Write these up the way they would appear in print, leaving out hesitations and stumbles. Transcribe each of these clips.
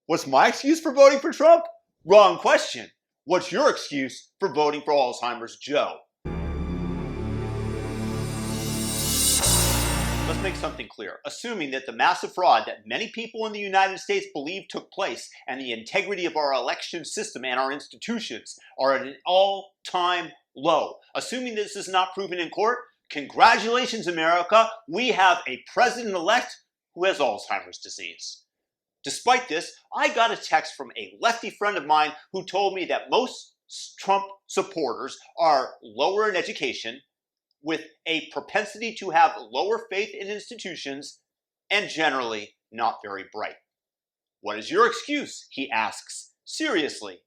What's my excuse for voting for Trump? Wrong question. What's your excuse for voting for Alzheimer's Joe? Let's make something clear. Assuming that the massive fraud that many people in the United States believe took place and the integrity of our election system and our institutions are at an all-time low. Assuming this is not proven in court, congratulations, America. We have a president-elect who has Alzheimer's disease. Despite this, I got a text from a lefty friend of mine who told me that most Trump supporters are lower in education, with a propensity to have lower faith in institutions, and generally not very bright. What is your excuse? He asks. Seriously.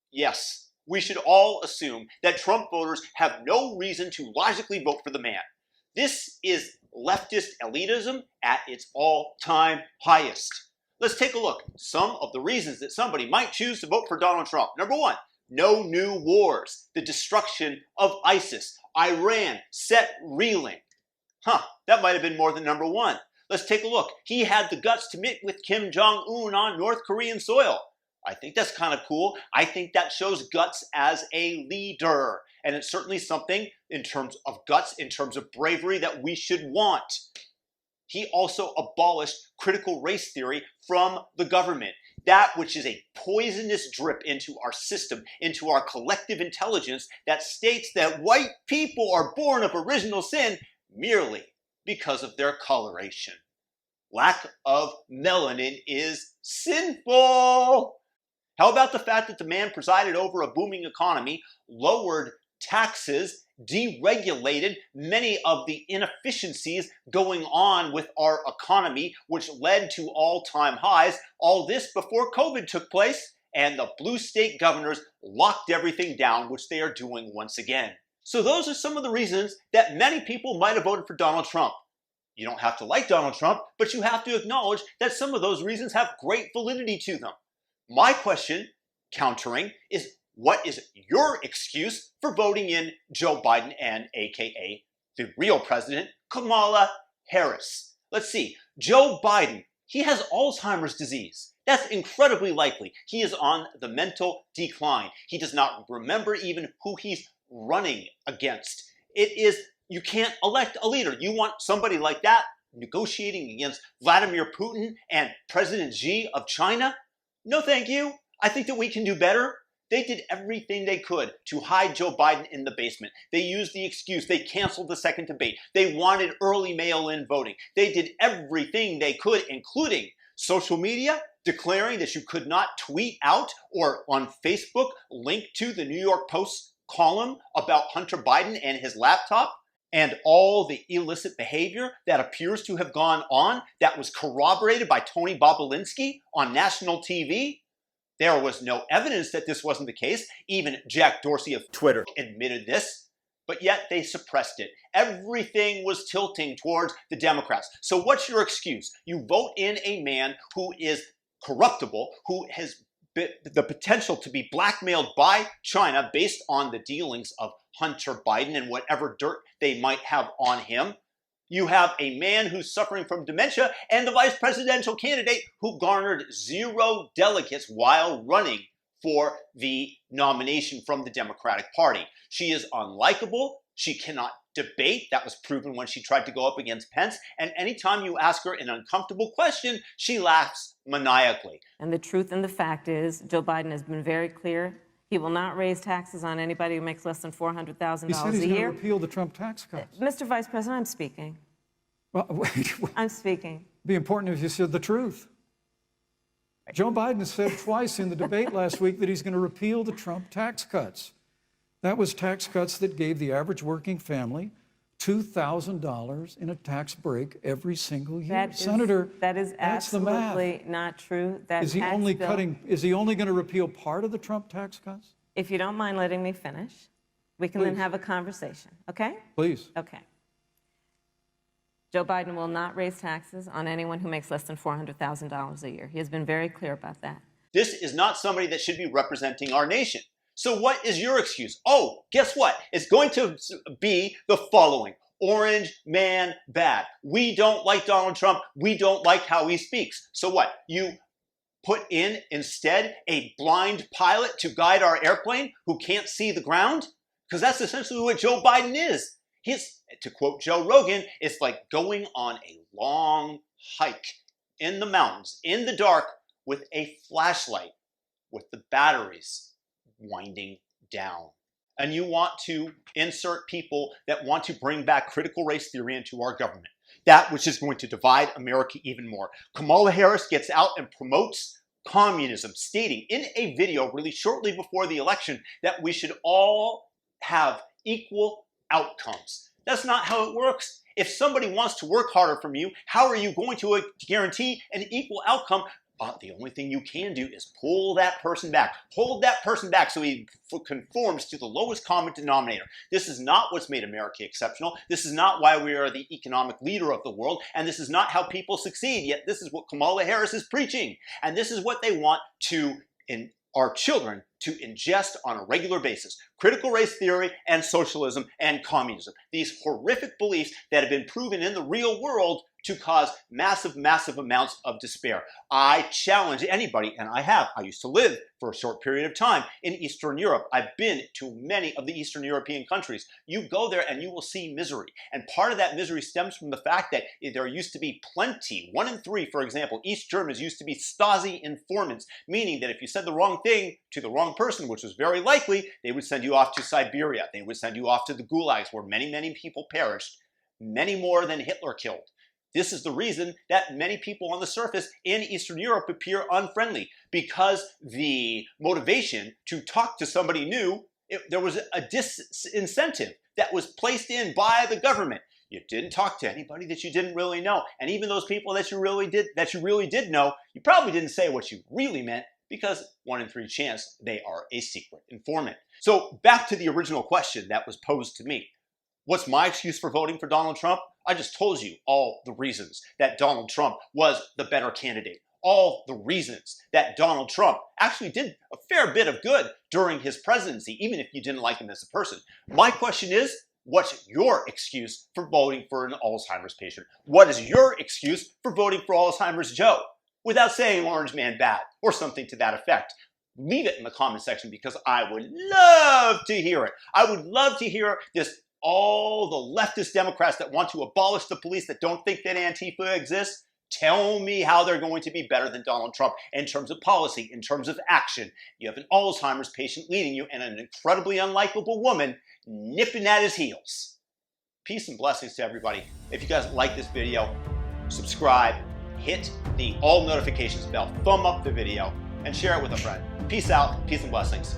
Yes, we should all assume that Trump voters have no reason to logically vote for the man. This is leftist elitism at its all-time highest. Let's take a look. Some of the reasons that somebody might choose to vote for Donald Trump. Number one, no new wars. The destruction of ISIS. Iran set reeling. That might have been more than number one. Let's take a look. He had the guts to meet with Kim Jong-un on North Korean soil. I think that's kind of cool. I think that shows guts as a leader. And it's certainly something in terms of guts, in terms of bravery that we should want. He also abolished critical race theory from the government. That which is a poisonous drip into our system, into our collective intelligence that states that white people are born of original sin merely because of their coloration. Lack of melanin is sinful. How about the fact that the man presided over a booming economy, lowered taxes, deregulated many of the inefficiencies going on with our economy, which led to all-time highs, all this before COVID took place, and the blue state governors locked everything down, which they are doing once again. So those are some of the reasons that many people might have voted for Donald Trump. You don't have to like Donald Trump, but you have to acknowledge that some of those reasons have great validity to them. My question, countering, is what is your excuse for voting in Joe Biden and AKA the real president, Kamala Harris? Let's see. Joe Biden, he has Alzheimer's disease. That's incredibly likely. He is on the mental decline. He does not remember even who he's running against. You can't elect a leader. You want somebody like that negotiating against Vladimir Putin and President Xi of China? No, thank you. I think that we can do better. They did everything they could to hide Joe Biden in the basement. They used the excuse. They canceled the second debate. They wanted early mail-in voting. They did everything they could, including social media, declaring that you could not tweet out or on Facebook link to the New York Post column about Hunter Biden and his laptop and all the illicit behavior that appears to have gone on that was corroborated by Tony Bobulinski on national TV. There was no evidence that this wasn't the case. Even Jack Dorsey of Twitter admitted this, but yet they suppressed it. Everything was tilting towards the Democrats. So what's your excuse? You vote in a man who is corruptible, who has the potential to be blackmailed by China based on the dealings of Hunter Biden and whatever dirt they might have on him. You have a man who's suffering from dementia and the vice presidential candidate who garnered 0 delegates while running for the nomination from the Democratic Party. She is unlikable. She cannot debate. That was proven when she tried to go up against Pence. And anytime you ask her an uncomfortable question, she laughs maniacally. And the truth and the fact is, Joe Biden has been very clear. He will not raise taxes on anybody who makes less than $400,000 a year. He said he's going to repeal the Trump tax cuts. Mr. Vice President, I'm speaking. Well, wait. I'm speaking. It'd be important if you said the truth. Joe Biden said twice in the debate last week that he's going to repeal the Trump tax cuts. That was tax cuts that gave the average working family $2,000 in a tax break every single year. Senator, that is absolutely not true. Is he only going to repeal part of the Trump tax cuts? If you don't mind letting me finish, we can then have a conversation, okay? Please. Okay. Joe Biden will not raise taxes on anyone who makes less than $400,000 a year. He has been very clear about that. This is not somebody that should be representing our nation. So what is your excuse? Oh, guess what? It's going to be the following. Orange man bad. We don't like Donald Trump. We don't like how he speaks. So what? You put in instead a blind pilot to guide our airplane who can't see the ground? Because that's essentially what Joe Biden is. To quote Joe Rogan, it's like going on a long hike in the mountains, in the dark, with a flashlight, with the batteries winding down. And you want to insert people that want to bring back critical race theory into our government. That which is going to divide America even more. Kamala Harris gets out and promotes communism, stating in a video released shortly before the election that we should all have equal outcomes. That's not how it works. If somebody wants to work harder from you, how are you going to guarantee an equal outcome? The only thing you can do is pull that person back. Hold that person back so he conforms to the lowest common denominator. This is not what's made America exceptional. This is not why we are the economic leader of the world. And this is not how people succeed. Yet this is what Kamala Harris is preaching. And this is what they want in our children to ingest on a regular basis. Critical race theory and socialism and communism. These horrific beliefs that have been proven in the real world to cause massive, massive amounts of despair. I challenge anybody, and I have. I used to live for a short period of time in Eastern Europe. I've been to many of the Eastern European countries. You go there and you will see misery. And part of that misery stems from the fact that there used to be plenty, 1 in 3, for example, East Germans used to be Stasi informants, meaning that if you said the wrong thing to the wrong person, which was very likely, they would send you off to Siberia. They would send you off to the gulags where many, many people perished, many more than Hitler killed. This is the reason that many people on the surface in Eastern Europe appear unfriendly, because the motivation to talk to somebody new, there was a disincentive that was placed in by the government. You didn't talk to anybody that you didn't really know. And even those people that you really did know, you probably didn't say what you really meant, because 1 in 3 chance they are a secret informant. So back to the original question that was posed to me. What's my excuse for voting for Donald Trump? I just told you all the reasons that Donald Trump was the better candidate. All the reasons that Donald Trump actually did a fair bit of good during his presidency, even if you didn't like him as a person. My question is, what's your excuse for voting for an Alzheimer's patient? What is your excuse for voting for Alzheimer's Joe? Without saying orange man bad or something to that effect. Leave it in the comment section, because I would love to hear it. I would love to hear all the leftist Democrats that want to abolish the police, that don't think that Antifa exists. Tell me how they're going to be better than Donald Trump in terms of policy, in terms of action. You have an Alzheimer's patient leading you and an incredibly unlikable woman nipping at his heels. Peace and blessings to everybody. If you guys like this video, subscribe, hit the all notifications bell, thumb up the video, and share it with a friend. Peace out, peace and blessings.